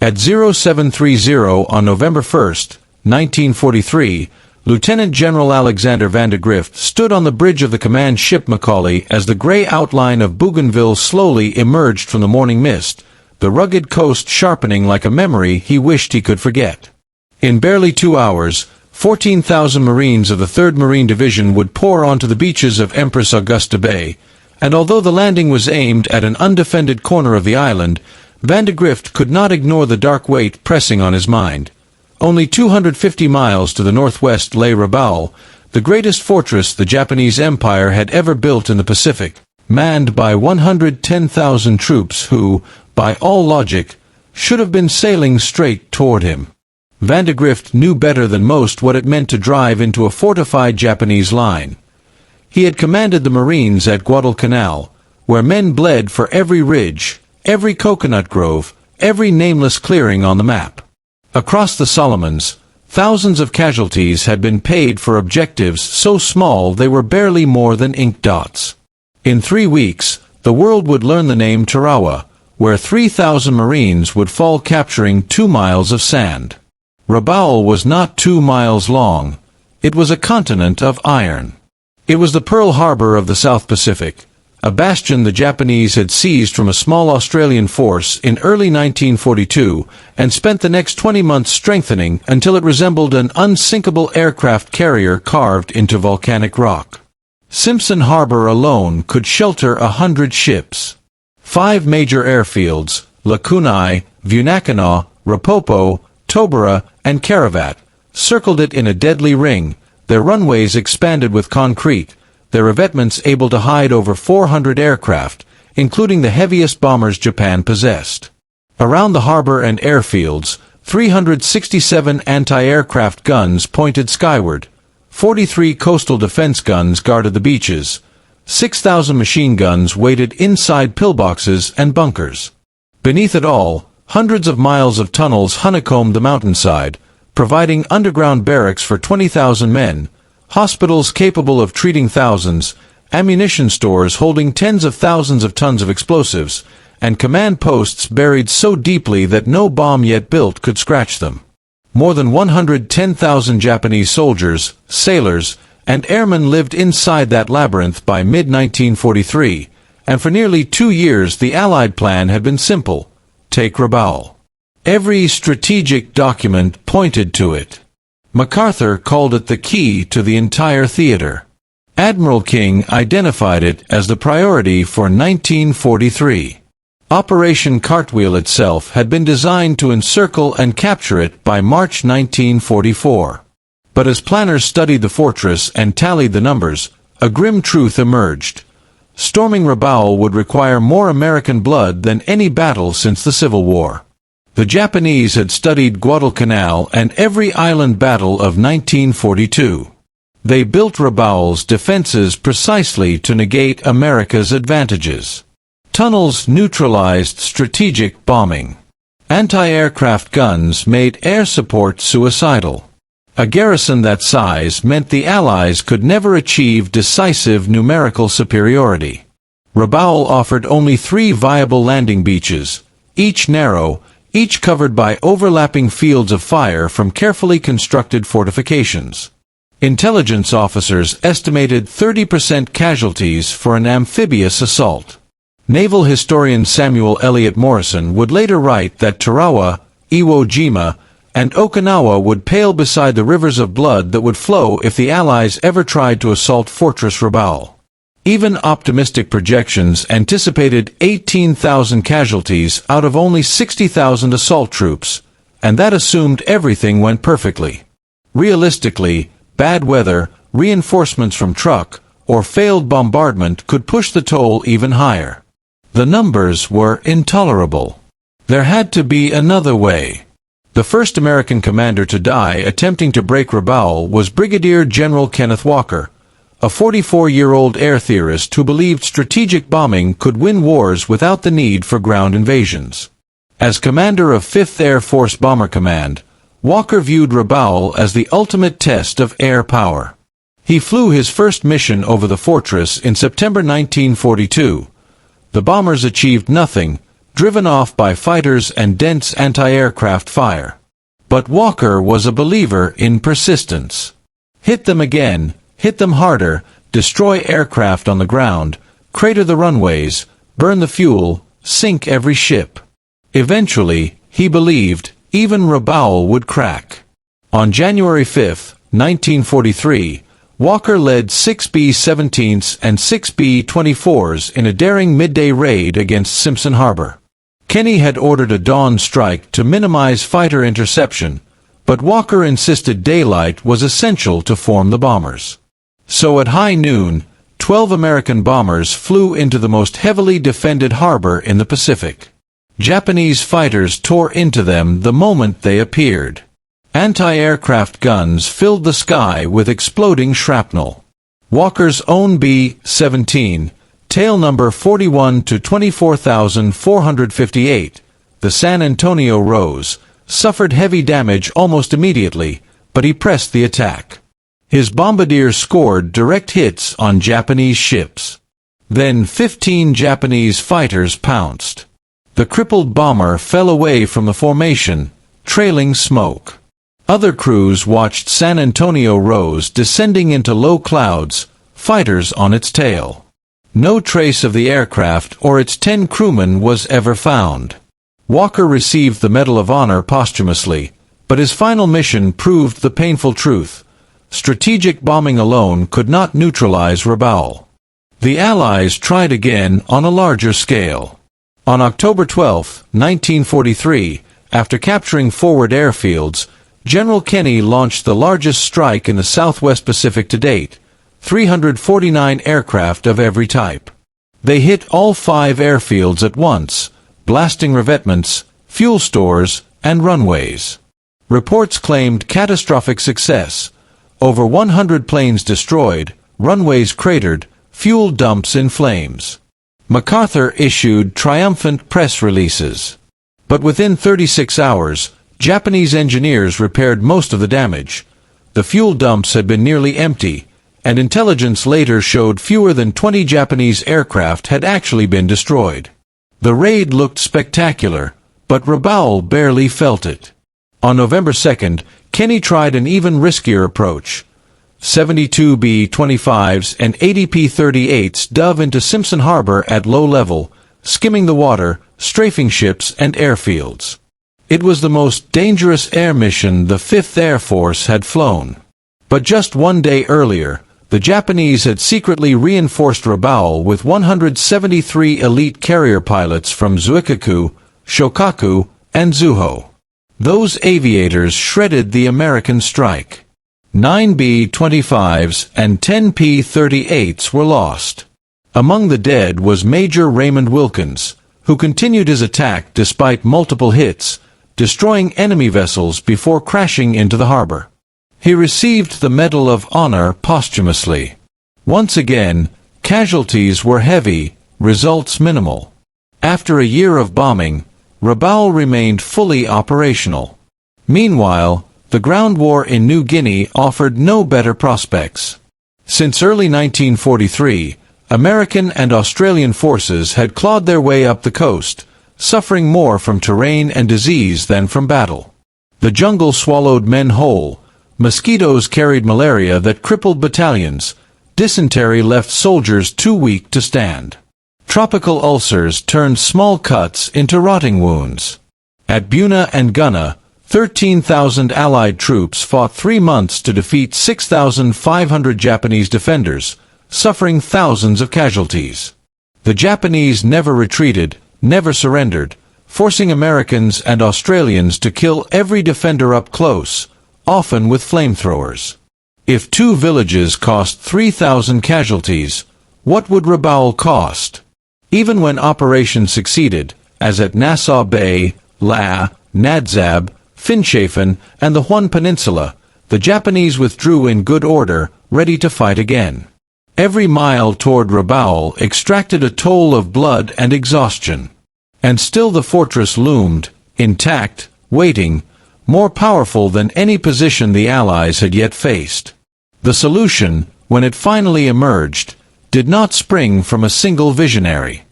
At 0730 on November 1, 1943, Lieutenant General Alexander Vandegrift stood on the bridge of the command ship Macaulay as the gray outline of Bougainville slowly emerged from the morning mist, the rugged coast sharpening like a memory he wished he could forget. In barely 2 hours, 14,000 Marines of the 3rd Marine Division would pour onto the beaches of Empress Augusta Bay, and although the landing was aimed at an undefended corner of the island, Vandegrift could not ignore the dark weight pressing on his mind. Only 250 miles to the northwest lay Rabaul, the greatest fortress the Japanese Empire had ever built in the Pacific, manned by 110,000 troops who, by all logic, should have been sailing straight toward him. Vandegrift knew better than most what it meant to drive into a fortified Japanese line. He had commanded the Marines at Guadalcanal, where men bled for every ridge, every coconut grove, every nameless clearing on the map. Across the Solomons, thousands of casualties had been paid for objectives so small they were barely more than ink dots. In 3 weeks, the world would learn the name Tarawa, where 3,000 Marines would fall capturing 2 miles of sand. Rabaul was not 2 miles long. It was a continent of iron. It was the Pearl Harbor of the South Pacific, a bastion the Japanese had seized from a small Australian force in early 1942 and spent the next 20 months strengthening until it resembled an unsinkable aircraft carrier carved into volcanic rock. Simpson Harbor alone could shelter 100 ships. 5 major airfields, Lakunai, Vunakanaw, Rapopo, Tobara, and Karavat, circled it in a deadly ring, their runways expanded with concrete, their revetments able to hide over 400 aircraft, including the heaviest bombers Japan possessed. Around the harbor and airfields, 367 anti-aircraft guns pointed skyward, 43 coastal defense guns guarded the beaches, 6,000 machine guns waited inside pillboxes and bunkers. Beneath it all, hundreds of miles of tunnels honeycombed the mountainside, providing underground barracks for 20,000 men, hospitals capable of treating thousands, ammunition stores holding tens of thousands of tons of explosives, and command posts buried so deeply that no bomb yet built could scratch them. More than 110,000 Japanese soldiers, sailors, and airmen lived inside that labyrinth by mid-1943, and for nearly 2 years the Allied plan had been simple: take Rabaul. Every strategic document pointed to it. MacArthur called it the key to the entire theater. Admiral King identified it as the priority for 1943. Operation Cartwheel itself had been designed to encircle and capture it by March 1944. But as planners studied the fortress and tallied the numbers, a grim truth emerged. Storming Rabaul would require more American blood than any battle since the Civil War. The Japanese had studied Guadalcanal and every island battle of 1942. They built Rabaul's defenses precisely to negate America's advantages. Tunnels neutralized strategic bombing. Anti-aircraft guns made air support suicidal. A garrison that size meant the Allies could never achieve decisive numerical superiority. Rabaul offered only 3 viable landing beaches, each narrow, each covered by overlapping fields of fire from carefully constructed fortifications. Intelligence officers estimated 30% casualties for an amphibious assault. Naval historian Samuel Eliot Morison would later write that Tarawa, Iwo Jima, and Okinawa would pale beside the rivers of blood that would flow if the Allies ever tried to assault Fortress Rabaul. Even optimistic projections anticipated 18,000 casualties out of only 60,000 assault troops, and that assumed everything went perfectly. Realistically, bad weather, reinforcements from truck, or failed bombardment could push the toll even higher. The numbers were intolerable. There had to be another way. The first American commander to die attempting to break Rabaul was Brigadier General Kenneth Walker, a 44-year-old air theorist who believed strategic bombing could win wars without the need for ground invasions. As commander of 5th Air Force Bomber Command, Walker viewed Rabaul as the ultimate test of air power. He flew his first mission over the fortress in September 1942. The bombers achieved nothing, driven off by fighters and dense anti-aircraft fire. But Walker was a believer in persistence. Hit them again, hit them harder, destroy aircraft on the ground, crater the runways, burn the fuel, sink every ship. Eventually, he believed, even Rabaul would crack. On January 5, 1943, Walker led 6 B-17s and 6 B-24s in a daring midday raid against Simpson Harbor. Kenney had ordered a dawn strike to minimize fighter interception, but Walker insisted daylight was essential to form the bombers. So at high noon, 12 American bombers flew into the most heavily defended harbor in the Pacific. Japanese fighters tore into them the moment they appeared. Anti-aircraft guns filled the sky with exploding shrapnel. Walker's own B-17, tail number 41 to 24,458, the San Antonio Rose, suffered heavy damage almost immediately, but he pressed the attack. His bombardier scored direct hits on Japanese ships. Then 15 Japanese fighters pounced. The crippled bomber fell away from the formation, trailing smoke. Other crews watched San Antonio Rose descending into low clouds, fighters on its tail. No trace of the aircraft or its 10 crewmen was ever found. Walker received the Medal of Honor posthumously, but his final mission proved the painful truth. Strategic bombing alone could not neutralize Rabaul. The Allies tried again on a larger scale. On October 12, 1943, after capturing forward airfields, General Kenney launched the largest strike in the Southwest Pacific to date, 349 aircraft of every type. They hit all 5 airfields at once, blasting revetments, fuel stores, and runways. Reports claimed catastrophic success. Over 100 planes destroyed, runways cratered, fuel dumps in flames. MacArthur issued triumphant press releases. But within 36 hours, Japanese engineers repaired most of the damage. The fuel dumps had been nearly empty, and intelligence later showed fewer than 20 Japanese aircraft had actually been destroyed. The raid looked spectacular, but Rabaul barely felt it. On November 2nd, Kenney tried an even riskier approach. 72 B-25s and 80 P-38s dove into Simpson Harbor at low level, skimming the water, strafing ships and airfields. It was the most dangerous air mission the 5th Air Force had flown. But just one day earlier, the Japanese had secretly reinforced Rabaul with 173 elite carrier pilots from Zuikaku, Shokaku, and Zuho. Those aviators shredded the American strike. 9 B-25s and 10 P-38s were lost. Among the dead was Major Raymond Wilkins, who continued his attack despite multiple hits, destroying enemy vessels before crashing into the harbor. He received the Medal of Honor posthumously. Once again, casualties were heavy, results minimal. After a year of bombing, Rabaul remained fully operational. Meanwhile, the ground war in New Guinea offered no better prospects. Since early 1943, American and Australian forces had clawed their way up the coast, suffering more from terrain and disease than from battle. The jungle swallowed men whole, mosquitoes carried malaria that crippled battalions, dysentery left soldiers too weak to stand. Tropical ulcers turned small cuts into rotting wounds. At Buna and Gunna, 13,000 Allied troops fought 3 months to defeat 6,500 Japanese defenders, suffering thousands of casualties. The Japanese never retreated, never surrendered, forcing Americans and Australians to kill every defender up close, often with flamethrowers. If 2 villages cost 3,000 casualties, what would Rabaul cost? Even when operations succeeded, as at Nassau Bay, La, Nadzab, Finchafen, and the Huon Peninsula, the Japanese withdrew in good order, ready to fight again. Every mile toward Rabaul extracted a toll of blood and exhaustion. And still the fortress loomed, intact, waiting, more powerful than any position the Allies had yet faced. The solution, when it finally emerged, did not spring from a single visionary.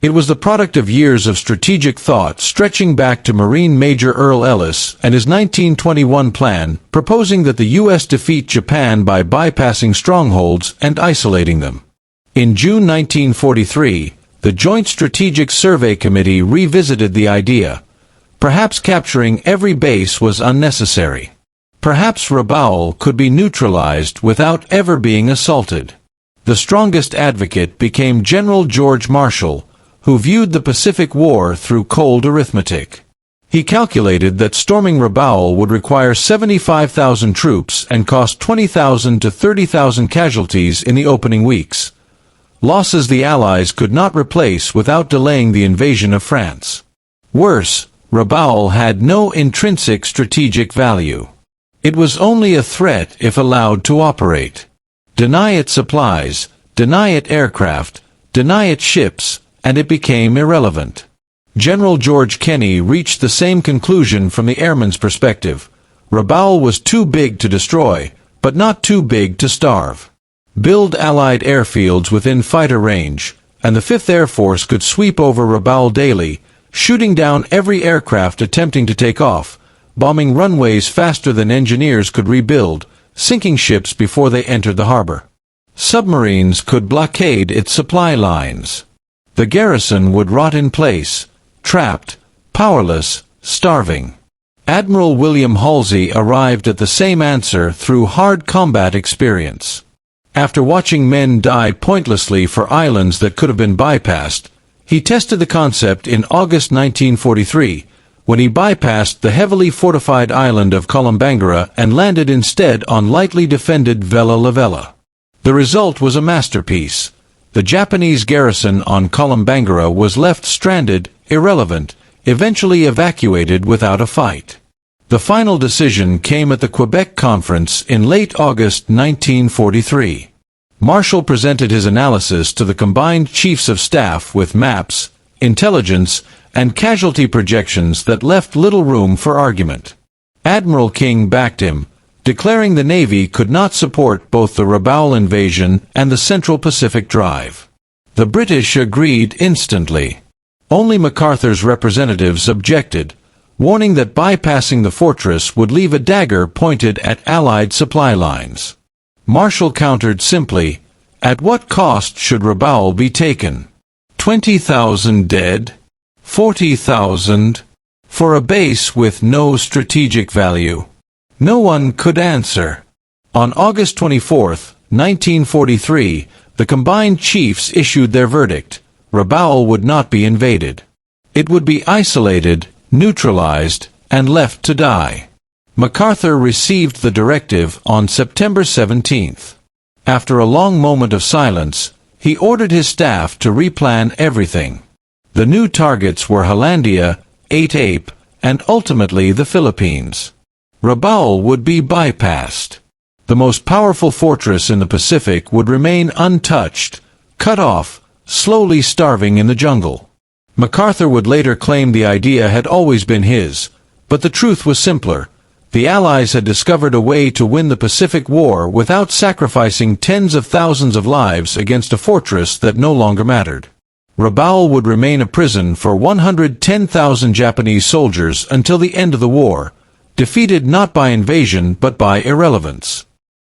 It was the product of years of strategic thought stretching back to Marine Major Earl Ellis and his 1921 plan proposing that the U.S. defeat Japan by bypassing strongholds and isolating them. In June 1943, the Joint Strategic Survey Committee revisited the idea. Perhaps capturing every base was unnecessary. Perhaps Rabaul could be neutralized without ever being assaulted. The strongest advocate became General George Marshall, who viewed the Pacific War through cold arithmetic. He calculated that storming Rabaul would require 75,000 troops and cost 20,000 to 30,000 casualties in the opening weeks. Losses the Allies could not replace without delaying the invasion of France. Worse, Rabaul had no intrinsic strategic value. It was only a threat if allowed to operate. Deny it supplies, deny it aircraft, deny it ships, and it became irrelevant. General George Kenney reached the same conclusion from the airman's perspective. Rabaul was too big to destroy, but not too big to starve. Build Allied airfields within fighter range, and the 5th Air Force could sweep over Rabaul daily, shooting down every aircraft attempting to take off, bombing runways faster than engineers could rebuild, sinking ships before they entered the harbor. Submarines could blockade its supply lines. The garrison would rot in place, trapped, powerless, starving. Admiral William Halsey arrived at the same answer through hard combat experience. After watching men die pointlessly for islands that could have been bypassed, he tested the concept in August 1943, when he bypassed the heavily fortified island of Columbangara and landed instead on lightly defended Vella Lavella. The result was a masterpiece. The Japanese garrison on Columbangara was left stranded, irrelevant, eventually evacuated without a fight. The final decision came at the Quebec Conference in late August 1943. Marshall presented his analysis to the combined chiefs of staff with maps, intelligence, and casualty projections that left little room for argument. Admiral King backed him, declaring the Navy could not support both the Rabaul invasion and the Central Pacific Drive. The British agreed instantly. Only MacArthur's representatives objected, warning that bypassing the fortress would leave a dagger pointed at Allied supply lines. Marshall countered simply, "At what cost should Rabaul be taken? 20,000 dead? 40,000? For a base with no strategic value?" No one could answer. On August 24, 1943, the combined chiefs issued their verdict. Rabaul would not be invaded. It would be isolated, neutralized, and left to die. MacArthur received the directive on September 17. After a long moment of silence, he ordered his staff to replan everything. The new targets were Hollandia, 8 Ape, and ultimately the Philippines. Rabaul would be bypassed. The most powerful fortress in the Pacific would remain untouched, cut off, slowly starving in the jungle. MacArthur would later claim the idea had always been his, but the truth was simpler. The Allies had discovered a way to win the Pacific War without sacrificing tens of thousands of lives against a fortress that no longer mattered. Rabaul would remain a prison for 110,000 Japanese soldiers until the end of the war, defeated not by invasion but by irrelevance.